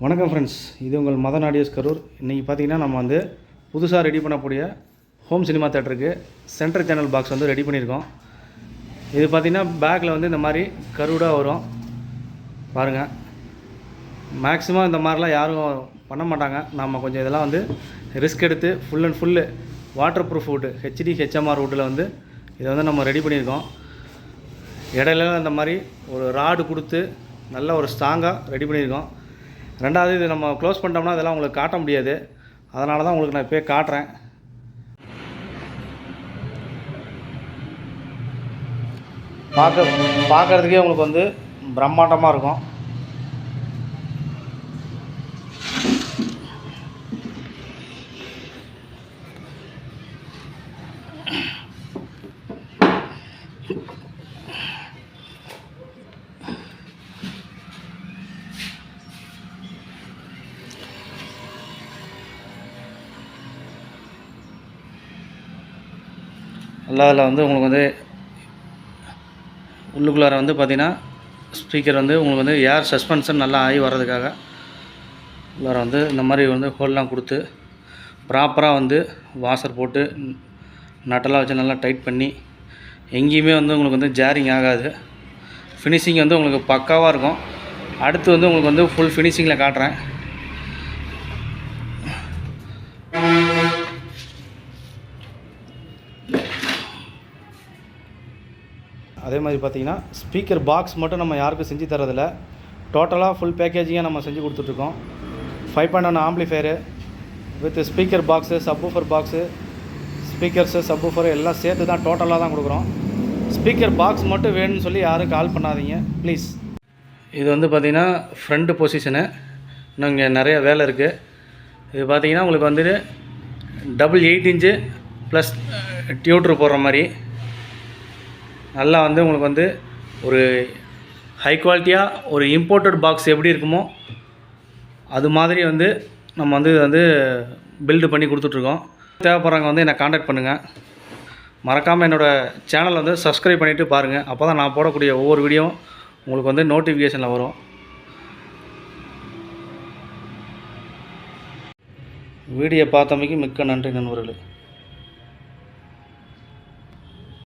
வணக்கம் ஃப்ரெண்ட்ஸ், இது உங்கள் மதன் ஆடியோஸ் கரூர். இன்றைக்கி பார்த்தீங்கன்னா நம்ம வந்து புதுசாக ரெடி பண்ணக்கூடிய ஹோம் சினிமா தேட்டருக்கு சென்டர் சேனல் பாக்ஸ் வந்து ரெடி பண்ணியிருக்கோம். இது பார்த்திங்கன்னா பேக்கில் வந்து இந்த மாதிரி கருடாக வரும் பாருங்கள். மேக்ஸிமம் இந்த மாதிரிலாம் யாரும் பண்ண மாட்டாங்க. நம்ம கொஞ்சம் இதெல்லாம் வந்து ரிஸ்க் எடுத்து full and full water proof wood HD HMR வுட்டில் வந்து இதை வந்து நம்ம ரெடி பண்ணியிருக்கோம். இடையில இந்த மாதிரி ஒரு ராடு கொடுத்து நல்ல ஒரு ஸ்ட்ராங்காக ரெடி பண்ணியிருக்கோம். ரெண்டாவது, இது நம்ம க்ளோஸ் பண்ணிட்டோம்னா இதெல்லாம் உங்களுக்கு காட்ட முடியாது. அதனால தான் உங்களுக்கு நான் இப்போயே காட்டுறேன். பார்க்குறதுக்கே உங்களுக்கு வந்து பிரம்மாண்டமாக இருக்கும். நல்லா அதில் வந்து உங்களுக்கு வந்து உள்ளுக்குள்ளார வந்து பார்த்திங்கன்னா ஸ்பீக்கர் வந்து உங்களுக்கு வந்து ஏர் சஸ்பென்ஷன் நல்லா ஆகி வர்றதுக்காக உள்ளார வந்து இந்த மாதிரி வந்து ஹோல்லாம் கொடுத்து ப்ராப்பராக வந்து வாஷர் போட்டு நட்டெல்லாம் வச்சு நல்லா டைட் பண்ணி எங்கேயுமே வந்து உங்களுக்கு வந்து ஜேரிங் ஆகாது. ஃபினிஷிங் வந்து உங்களுக்கு பக்காவாக இருக்கும். அடுத்து வந்து உங்களுக்கு வந்து ஃபுல் ஃபினிஷிங்கில் காட்டுறேன். அதே மாதிரி பார்த்திங்கன்னா ஸ்பீக்கர் பாக்ஸ் மட்டும் நம்ம யாருக்கும் செஞ்சு தரதில்லை. டோட்டலாக ஃபுல் பேக்கேஜிங்காக நம்ம செஞ்சு கொடுத்துட்ருக்கோம். 5.1 amplifier with speaker box, subwoofer box, speakers, subwoofer எல்லாம் சேர்த்து தான் டோட்டலாக தான் கொடுக்குறோம். ஸ்பீக்கர் பாக்ஸ் மட்டும் வேணும்னு சொல்லி யாரும் கால் பண்ணாதீங்க ப்ளீஸ். இது வந்து பார்த்திங்கன்னா ஃப்ரண்ட் பொசிஷனு. இன்னும் இங்கே நிறைய வேலை இருக்குது. இது பார்த்திங்கன்னா உங்களுக்கு வந்துட்டு டபுள் 8 இன்ச்சு ப்ளஸ் டியூட்ரு போடுற மாதிரி நல்லா வந்து உங்களுக்கு வந்து ஒரு ஹை குவாலிட்டியாக ஒரு இம்போர்ட்டட் பாக்ஸ் எப்படி இருக்குமோ அது மாதிரி வந்து நம்ம வந்து இதை வந்து பில்டு பண்ணி கொடுத்துட்ருக்கோம். தேவைப்படுறவங்க வந்து என்னை காண்டாக்ட் பண்ணுங்கள். மறக்காமல் என்னோடய சேனலை வந்து சப்ஸ்கிரைப் பண்ணிவிட்டு பாருங்கள். அப்போ தான் நான் போடக்கூடிய ஒவ்வொரு வீடியோவும் உங்களுக்கு வந்து நோட்டிஃபிகேஷனில் வரும். வீடியோ பார்த்தமைக்கு மிக்க நன்றி நண்பர்களே.